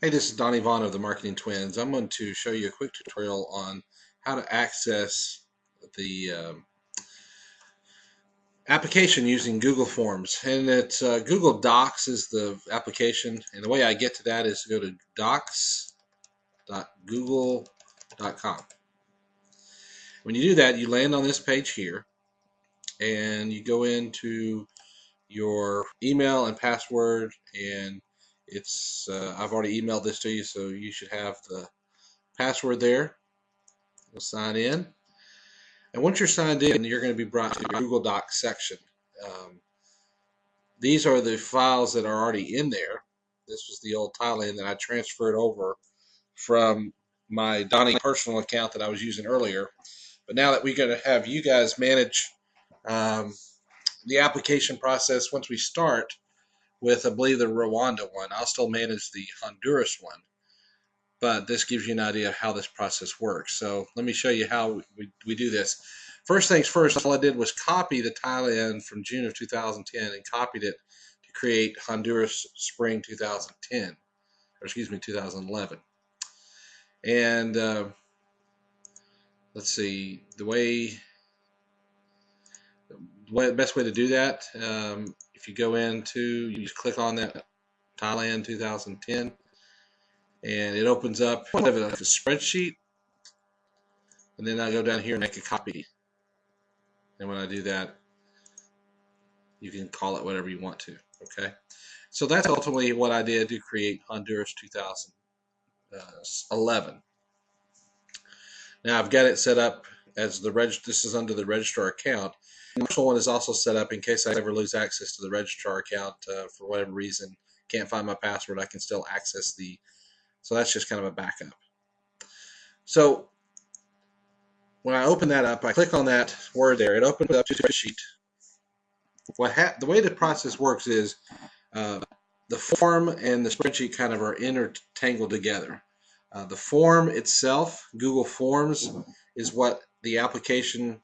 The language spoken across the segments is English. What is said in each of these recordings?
Hey, this is Donnie Vaughn of the Marketing Twins. I'm going to show you a quick tutorial on how to access the application using Google Forms. And it's Google Docs is the application. And the way I get to that is to go to docs.google.com. When you do that, you land on this page here, and you go into your email and password, and it's I've already emailed this to you, so you should have the password there. We'll sign in, and once you're signed in, you're going to be brought to the Google Docs section. These are the files that are already in there. This was the old Thailand that I transferred over from my Donnie personal account that I was using earlier. But now that we're going to have you guys manage the application process once we start with, I believe, the Rwanda one, I'll still manage the Honduras one. But this gives you an idea of how this process works. So let me show you how we do this. First things first, all I did was copy the Thailand from June of 2010 and copied it to create Honduras Spring 2010, or excuse me, 2011. And let's see, the best way to do that, if you go into, you just click on that Thailand 2010, and it opens up like a spreadsheet, and then I go down here and make a copy. And when I do that, you can call it whatever you want to. Okay, so that's ultimately what I did to create Honduras 2011. Now I've got it set up as this is under the registrar account. The commercial one is also set up in case I ever lose access to the registrar account for whatever reason, can't find my password, I can still access so that's just kind of a backup. So when I open that up, I click on that word there, it opens up to a sheet. The way the process works is the form and the spreadsheet kind of are intertangled together. The form itself, Google Forms, is what the application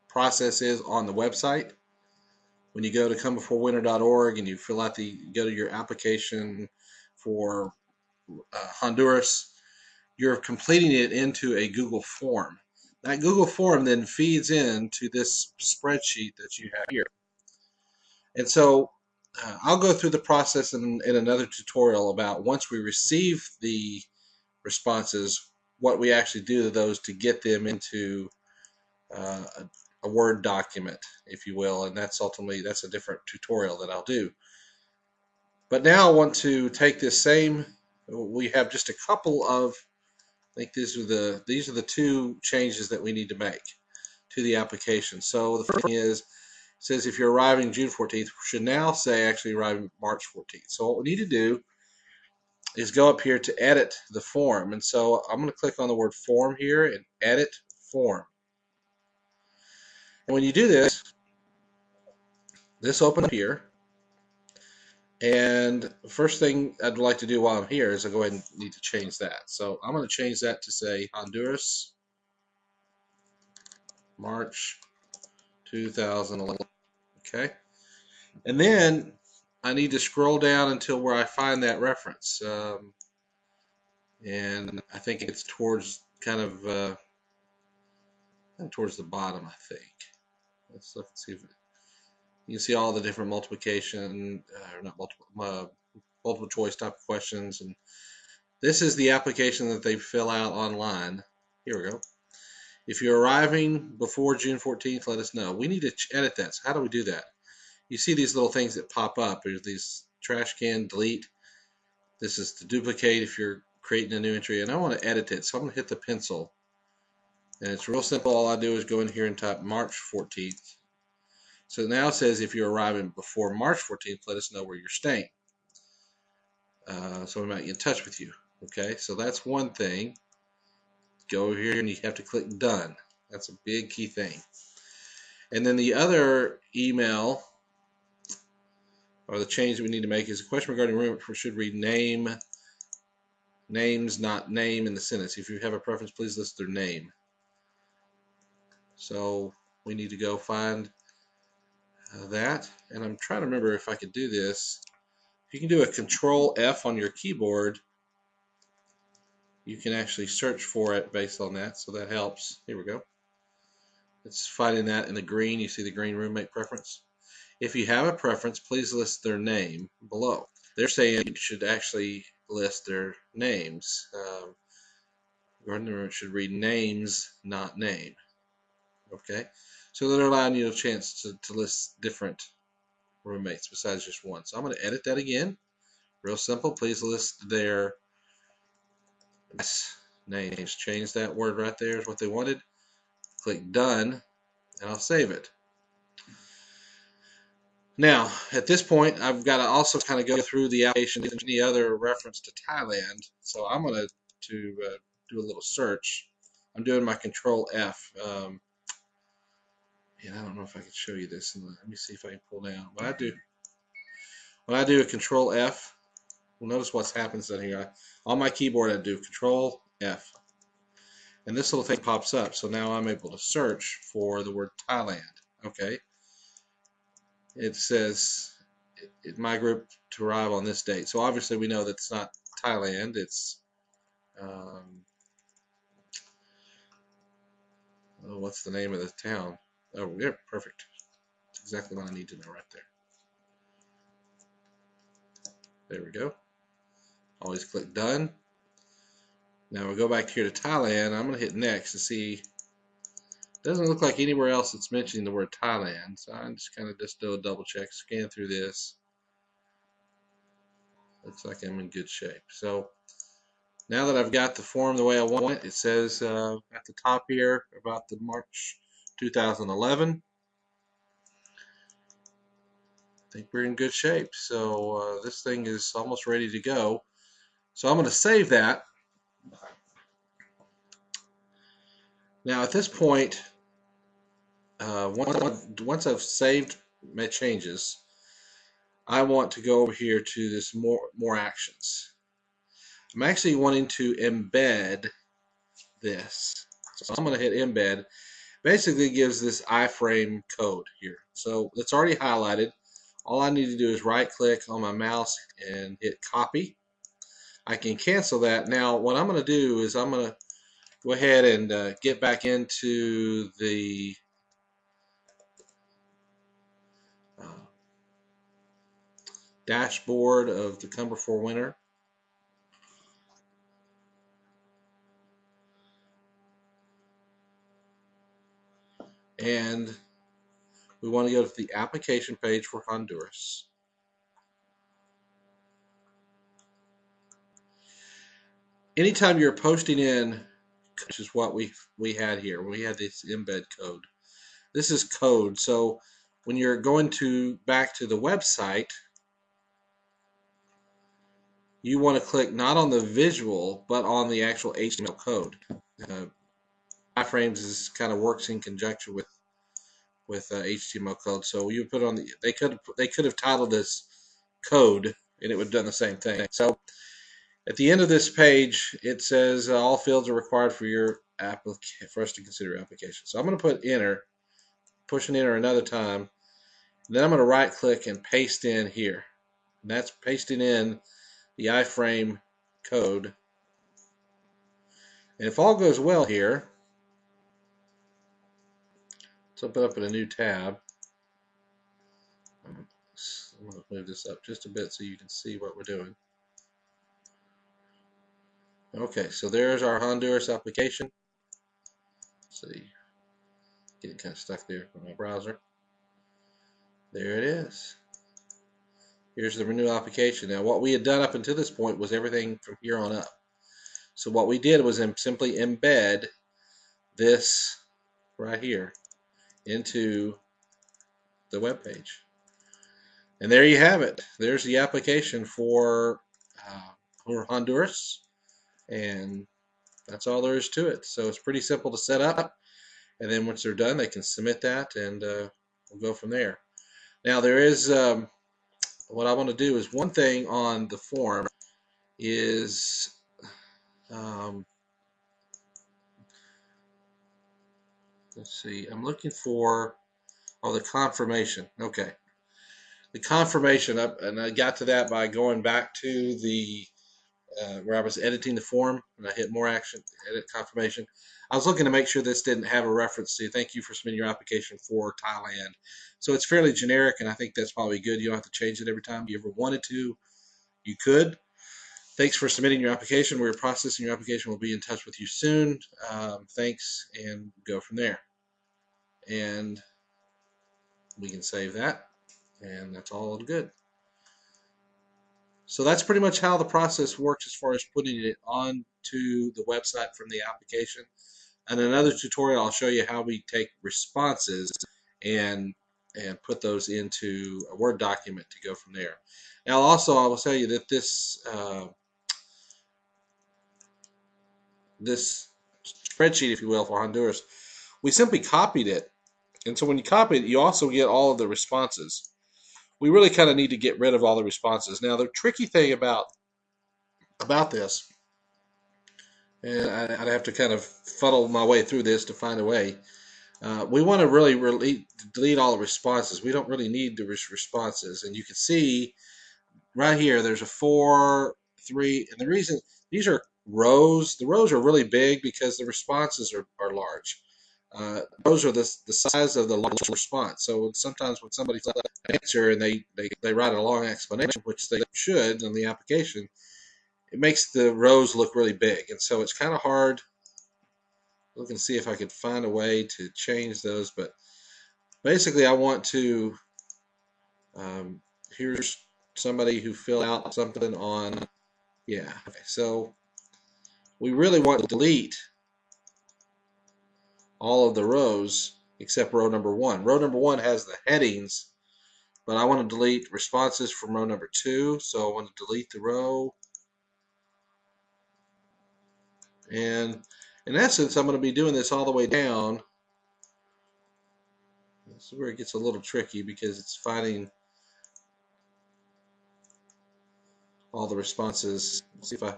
process is on the website. When you go to comebeforewinter.org and you fill out go to your application for Honduras, you're completing it into a Google form. That Google form then feeds into this spreadsheet that you have here. And so I'll go through the process in another tutorial about once we receive the responses, what we actually do to those to get them into a Word document, if you will, and that's a different tutorial that I'll do. But now I want to take this same, we have just a couple of, I think these are the two changes that we need to make to the application. So the first thing is, it says if you're arriving June 14th, should now say actually arriving March 14th. So what we need to do is go up here to edit the form. And so I'm going to click on the word form here and edit form. And when you do this, this opens up here. And the first thing I'd like to do while I'm here is I go ahead and need to change that. So I'm going to change that to say Honduras, March 2011. Okay. And then I need to scroll down until where I find that reference. And I think it's towards kind of towards the bottom, I think. Let's look and see if you can see all the different multiplication, not multiple choice type of questions. And this is the application that they fill out online. Here we go. If you're arriving before June 14th, let us know. We need to edit that. So how do we do that? You see these little things that pop up. There's these trash can, delete. This is to duplicate if you're creating a new entry. And I want to edit it. So I'm going to hit the pencil. And it's real simple. All I do is go in here and type March 14th. So now it says if you're arriving before March 14th, let us know where you're staying. So we might get in touch with you. Okay, so that's one thing. Go over here and you have to click done. That's a big key thing. And then the other email or the change that we need to make is a question regarding room should read names, not name in the sentence. If you have a preference, please list their name. So we need to go find that, and I'm trying to remember if I could do this. You can do a Control F on your keyboard you can actually search for it based on that, so that helps. Here we go. It's finding that in the green. You see the green roommate preference. If you have a preference, please list their name below. They're saying you should actually list their names. Gardner should read names, not name. Okay, so they're allowing you a chance to list different roommates besides just one. So I'm going to edit that again. Real simple. Please list their names. Change that word right there is what they wanted. Click done, and I'll save it. Now, at this point, I've got to also kind of go through the application and any other reference to Thailand. So I'm going to do a little search. I'm doing my Control F. And I don't know if I can show you this. Let me see if I can pull down. When I do a Control F, well, notice what happens down here. On my keyboard, I do Control F. And this little thing pops up. So now I'm able to search for the word Thailand. Okay. It says my group to arrive on this date. So obviously we know that it's not Thailand. It's oh, what's the name of the town? Oh, yeah, perfect. That's exactly what I need to know right there. There we go. Always click done. Now we go back here to Thailand. I'm going to hit next to see. It doesn't look like anywhere else it's mentioning the word Thailand. So I'm just kind of do a double check, scan through this. Looks like I'm in good shape. So now that I've got the form the way I want it, it says at the top here about the March 2011. I think we're in good shape. So this thing is almost ready to go. So I'm going to save that. Now at this point, once I've saved my changes, I want to go over here to this more actions. I'm actually wanting to embed this. So I'm going to hit embed. Basically gives this iframe code here. So it's already highlighted. All I need to do is right click on my mouse and hit copy. I can cancel that. Now what I'm going to do is I'm going to go ahead and get back into the dashboard of the Cumber for Winter. And we want to go to the application page for Honduras. Anytime you're posting in, which is what we had here, we had this embed code. This is code. So when you're going back to the website, you want to click not on the visual, but on the actual HTML code. Iframes kind of works in conjunction with HTML code. So you put on they could have titled this code, and it would have done the same thing. So at the end of this page, it says all fields are required for us to consider your application. So I'm going to put enter, push and enter another time. Then I'm going to right click and paste in here. And that's pasting in the iframe code. And if all goes well here, let's open up in a new tab. I'm going to move this up just a bit so you can see what we're doing. Okay, so there's our Honduras application. Let's see, getting kind of stuck there on my browser. There it is. Here's the renew application. Now, what we had done up until this point was everything from here on up. So what we did was simply embed this right here into the web page. And there you have it. There's the application for Honduras. And that's all there is to it. So it's pretty simple to set up. And then once they're done, they can submit that, and we'll go from there. Now there is, what I want to do is one thing on the form is, let's see, I'm looking for, the confirmation. Okay. The confirmation, and I got to that by going back to the where I was editing the form, and I hit more action, edit confirmation. I was looking to make sure this didn't have a reference to thank you for submitting your application for Thailand. So it's fairly generic, and I think that's probably good. You don't have to change it every time you ever wanted to. You could. Thanks for submitting your application. We're processing your application. We'll be in touch with you soon. Thanks, and go from there. And we can save that, and that's all good. So that's pretty much how the process works as far as putting it onto the website from the application. And another tutorial, I'll show you how we take responses and put those into a Word document to go from there. Now also I will tell you that this this spreadsheet, if you will, for Honduras, we simply copied it. And so when you copy it, you also get all of the responses. We really kind of need to get rid of all the responses. Now the tricky thing about this, and I'd have to kind of funnel my way through this to find a way. We want to really delete all the responses. We don't really need the responses. And you can see right here, there's a 4, 3, and the reason these are rows. The rows are really big because the responses are large. Those are the size of the large response. So sometimes when somebody's an answer and they write a long explanation, which they should in the application, it makes the rows look really big. And so it's kind of hard. Looking to see if I could find a way to change those. But basically I want to, here's somebody who filled out something on, yeah. Okay, so we really want to delete all of the rows except row number 1. Row number 1 has the headings, but I want to delete responses from row number 2. So I want to delete the row. And in essence, I'm going to be doing this all the way down. This is where it gets a little tricky because it's finding all the responses. Let's see if I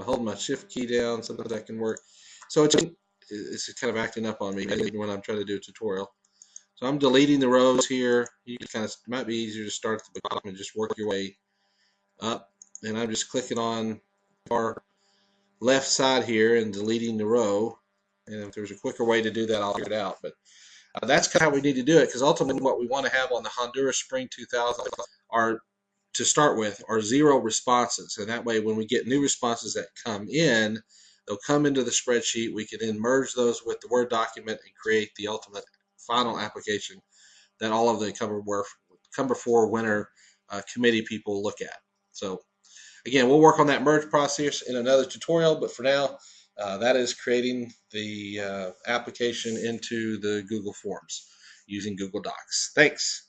hold my shift key down, sometimes that can work. So it's kind of acting up on me when I'm trying to do a tutorial. So I'm deleting the rows here. You kind of might be easier to start at the bottom and just work your way up. And I'm just clicking on our left side here and deleting the row. And if there's a quicker way to do that, I'll figure it out. But that's kind of how we need to do it, because ultimately what we want to have on the Honduras Spring 2000 are, to start with, are 0 responses. And that way when we get new responses that come in, they'll come into the spreadsheet. We can then merge those with the Word document and create the ultimate final application that all of the Come Before Winter committee people look at. So again, we'll work on that merge process in another tutorial, but for now, that is creating the application into the Google Forms using Google Docs. Thanks.